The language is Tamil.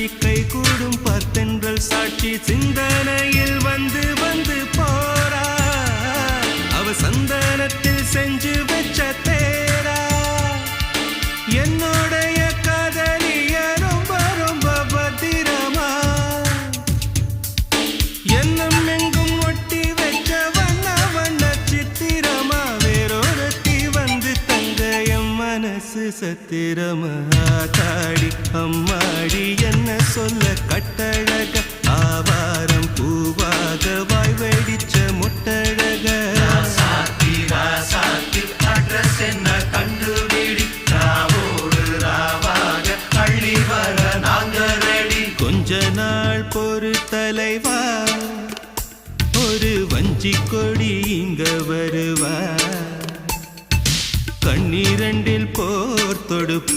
காட்சி கை கூடும் பார்த்தென்றல் சாட்சி சிந்தனையில் வந்து வந்து போறா அவ சந்தனத்தில் செஞ்சு வச்ச தேரா என்னுடைய காதலிய ரொம்ப ரொம்ப பத்திரமா என்னும் எங்கும் ஒட்டி வச்ச வண்ண வண்ண சித்திரமா வேறொருத்தி வந்து தங்க என் மனசு சத்திரமா தாடி அம்மாடி என்ன சொல்ல கட்டழக ஆவாரம் பூவாக வாய் வெடிச்ச முட்டழக அட்ரஸ் என்ன கண்டுபிடி ராவோடு ராவாக அள்ளி வர நாங்க ரெடி கொஞ்ச நாள் பொறு தலைவா ஒரு வஞ்சி கொடி இங்க வருவா கண்ணீரண்டில் போர் தொடுப்பா